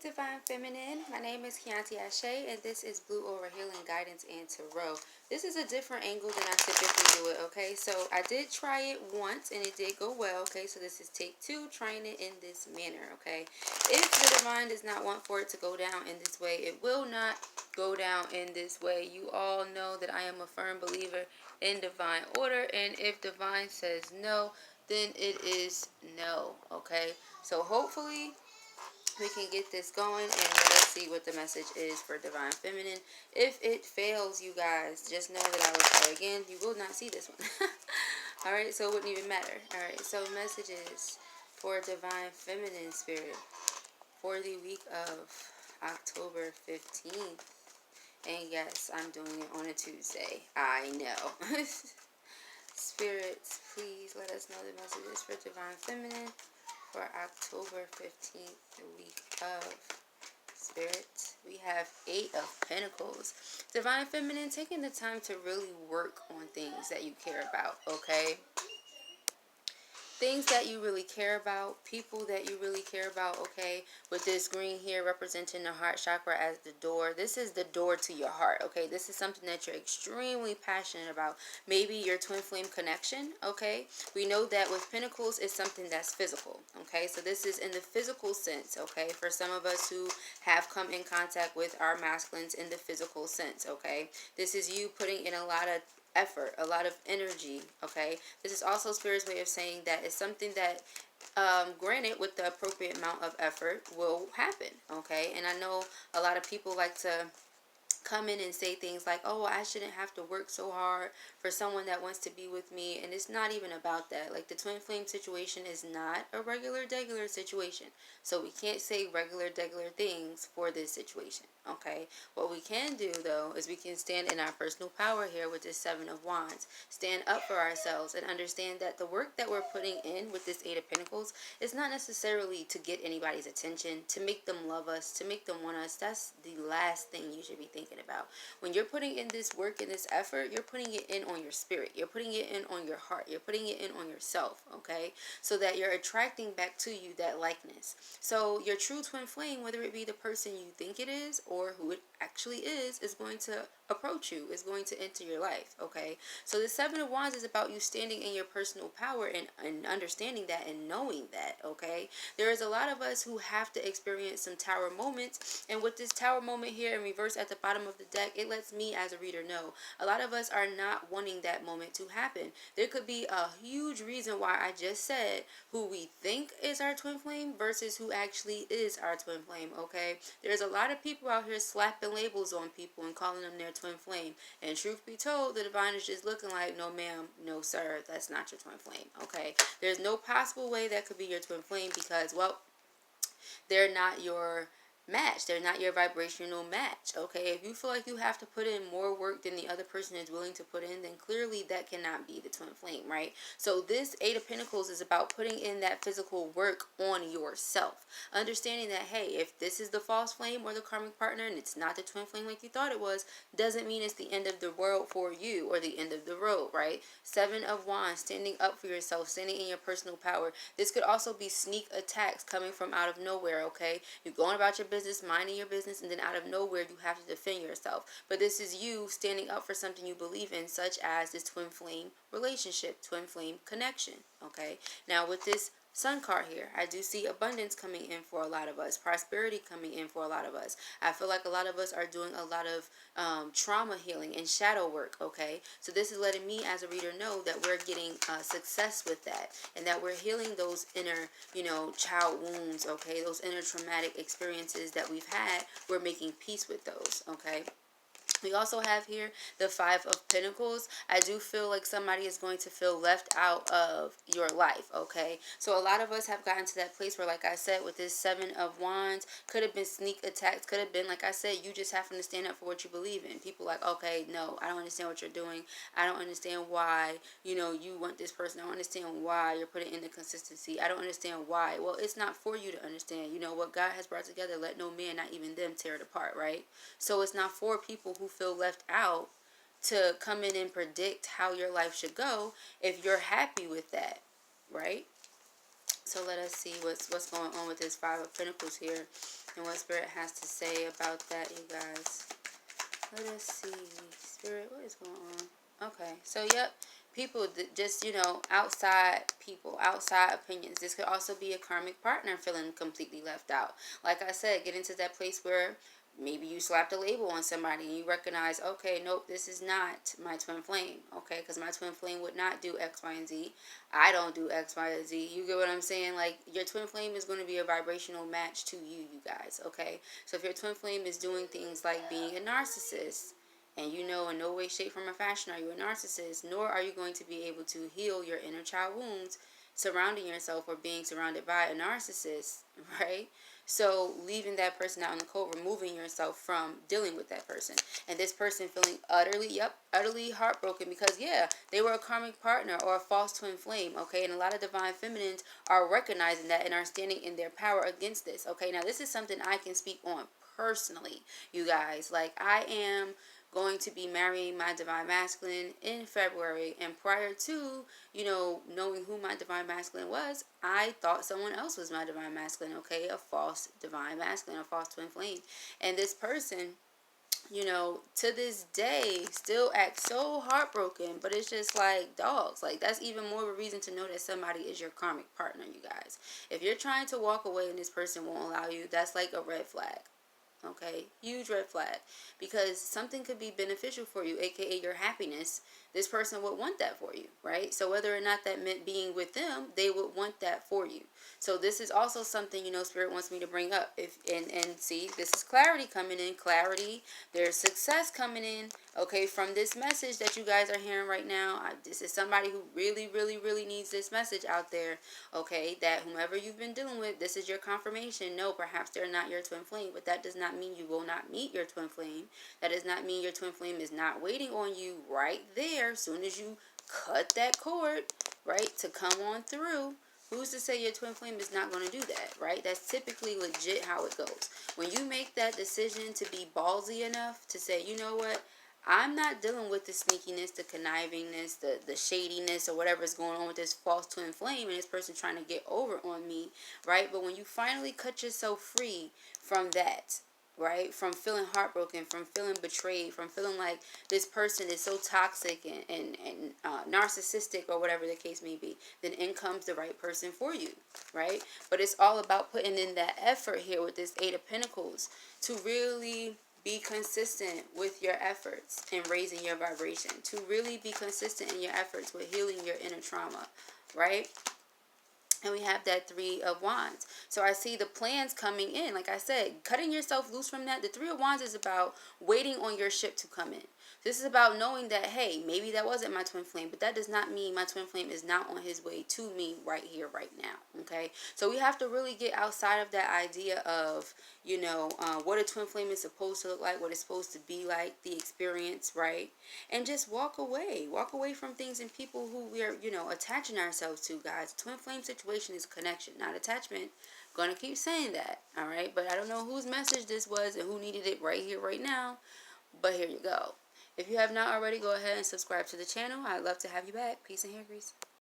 Divine Feminine. My name is Keonti Ashe, and this is Blue Aura Healing Guidance and Tarot. This is a different angle than I typically do it, okay? So I did try it once, and it did go well, okay? So this is take two, trying it in this manner, okay? If the Divine does not want for it to go down in this way, it will not go down in this way. You all know that I am a firm believer in Divine Order, and if Divine says no, then it is no, okay? So hopefully we can get this going, and let us see what the message is for Divine Feminine. If it fails, you guys, just know that I will try again. You will not see this one. Alright, so it wouldn't even matter. Alright, so messages for Divine Feminine Spirit for the week of October 15th. And yes, I'm doing it on a Tuesday. I know. Spirits, please let us know the messages for Divine Feminine for October 15th, the week of Spirit. We have 8 of Pentacles. Divine Feminine, taking the time to really work on things that you care about, okay? Things that you really care about, people that you really care about, okay? With this green here representing the heart chakra as the door. This is the door to your heart, okay? This is something that you're extremely passionate about. Maybe your twin flame connection, okay? We know that with Pentacles, it's something that's physical, okay? So this is in the physical sense, okay? For some of us who have come in contact with our masculines in the physical sense, okay? This is you putting in a lot of effort, a lot of energy, okay? This is also Spirit's way of saying that it's something that, granted, with the appropriate amount of effort, will happen, okay? And I know a lot of people like to come in and say things like, oh, I shouldn't have to work so hard for someone that wants to be with me, and it's not even about that. Like, the twin flame situation is not a regular situation, so we can't say regular things for this situation, okay? What we can do, though, is we can stand in our personal power here with this 7 of Wands, stand up for ourselves, and understand that the work that we're putting in with this 8 of Pentacles is not necessarily to get anybody's attention, to make them love us, to make them want us. That's the last thing you should be thinking about. When you're putting in this work and this effort, you're putting it in on your spirit. You're putting it in on your heart. You're putting it in on yourself, okay? So that you're attracting back to you that likeness. So your true twin flame, whether it be the person you think it is or who it actually is going to approach you, is going to enter your life, okay? So the 7 of Wands is about you standing in your personal power and understanding that and knowing that, okay? There is a lot of us who have to experience some tower moments, and with this tower moment here in reverse at the bottom of the deck, it lets me as a reader know a lot of us are not wanting that moment to happen. There could be a huge reason why I just said who we think is our twin flame versus who actually is our twin flame, okay? There's a lot of people out here slapping labels on people and calling them their twin flame, and truth be told, the Divine is just looking like, no ma'am, no sir, that's not your twin flame, okay? There's no possible way that could be your twin flame because, well, they're not your match. They're not your vibrational match, okay? If you feel like you have to put in more work than the other person is willing to put in, then clearly that cannot be the twin flame, right? So this 8 of Pentacles is about putting in that physical work on yourself. Understanding that, hey, if this is the false flame or the karmic partner and it's not the twin flame like you thought it was, doesn't mean it's the end of the world for you or the end of the road, right? 7 of Wands, standing up for yourself, standing in your personal power. This could also be sneak attacks coming from out of nowhere, okay? You're going about your business, minding your business, and then out of nowhere you have to defend yourself. But this is you standing up for something you believe in, such as this twin flame relationship, twin flame connection, okay? Now with this Sun card here, I do see abundance coming in for a lot of us, prosperity coming in for a lot of us. I feel like a lot of us are doing a lot of trauma healing and shadow work, okay? So this is letting me as a reader know that we're getting success with that, and that we're healing those inner, child wounds, okay? Those inner traumatic experiences that we've had, we're making peace with those, okay? We also have here the 5 of Pentacles. I do feel like somebody is going to feel left out of your life, okay? So a lot of us have gotten to that place where, like I said, with this 7 of Wands, could have been sneak attacks, could have been, like I said, you just having to stand up for what you believe in. People like, okay, no, I don't understand what you're doing. I don't understand why, you want this person. I don't understand why you're putting in the consistency. I don't understand why. Well, it's not for you to understand. What God has brought together, let no man, not even them, tear it apart, right? So it's not for people who feel left out to come in and predict how your life should go if you're happy with that, right? So let us see what's going on with this Five of Pentacles here, and what Spirit has to say about that, you guys. Let us see. Spirit, what is going on? Okay, so yep. People just, you know, outside people, outside opinions. This could also be a karmic partner feeling completely left out. Like I said, get into that place where maybe you slapped a label on somebody and you recognize, okay, nope, this is not my twin flame, okay, because my twin flame would not do X, Y, and Z. I don't do X, Y, and Z. You get what I'm saying? Like, your twin flame is going to be a vibrational match to you, you guys, okay? So if your twin flame is doing things like being a narcissist, and you know in no way, shape, form, or fashion are you a narcissist, nor are you going to be able to heal your inner child wounds surrounding yourself or being surrounded by a narcissist, right? So leaving that person out in the cold, removing yourself from dealing with that person. And this person feeling utterly heartbroken because, yeah, they were a karmic partner or a false twin flame, okay? And a lot of divine feminines are recognizing that and are standing in their power against this, okay? Now, this is something I can speak on personally, you guys. Like, I am going to be marrying my divine masculine in February, and prior to, you know, knowing who my divine masculine was, I thought someone else was my divine masculine, okay? A false divine masculine, a false twin flame. And this person, you know, to this day still acts so heartbroken, but it's just like, dogs, like, that's even more of a reason to know that somebody is your karmic partner, you guys. If you're trying to walk away and this person won't allow you, that's like a red flag. Okay, huge red flag, because something could be beneficial for you, aka your happiness. This person would want that for you, right? So whether or not that meant being with them, they would want that for you. So this is also something, you know, Spirit wants me to bring up. And see, this is clarity coming in, clarity. There's success coming in, okay, from this message that you guys are hearing right now. This is somebody who really needs this message out there, okay, that whomever you've been dealing with, this is your confirmation. No, perhaps they're not your twin flame, but that does not mean you will not meet your twin flame. That does not mean your twin flame is not waiting on you right there as soon as you cut that cord, right, to come on through. Who's to say your twin flame is not going to do that, right? That's typically legit how it goes. When you make that decision to be ballsy enough to say, you know what, I'm not dealing with the sneakiness, the connivingness, the shadiness, or whatever is going on with this false twin flame and this person trying to get over on me, right? But when you finally cut yourself free from that, right, from feeling heartbroken, from feeling betrayed, from feeling like this person is so toxic and narcissistic or whatever the case may be, then in comes the right person for you, right? But it's all about putting in that effort here with this Eight of Pentacles to really be consistent with your efforts in raising your vibration, to really be consistent in your efforts with healing your inner trauma, right? And we have that Three of Wands. So I see the plans coming in. Like I said, cutting yourself loose from that. The Three of Wands is about waiting on your ship to come in. This is about knowing that, hey, maybe that wasn't my twin flame, but that does not mean my twin flame is not on his way to me right here, right now, okay? So we have to really get outside of that idea of, you know, what a twin flame is supposed to look like, what it's supposed to be like, the experience, right? And just walk away from things and people who we are, you know, attaching ourselves to, guys. Twin flame situation is connection, not attachment. Gonna keep saying that, all right? But I don't know whose message this was and who needed it right here, right now, but here you go. If you have not already, go ahead and subscribe to the channel. I'd love to have you back. Peace and hair grease.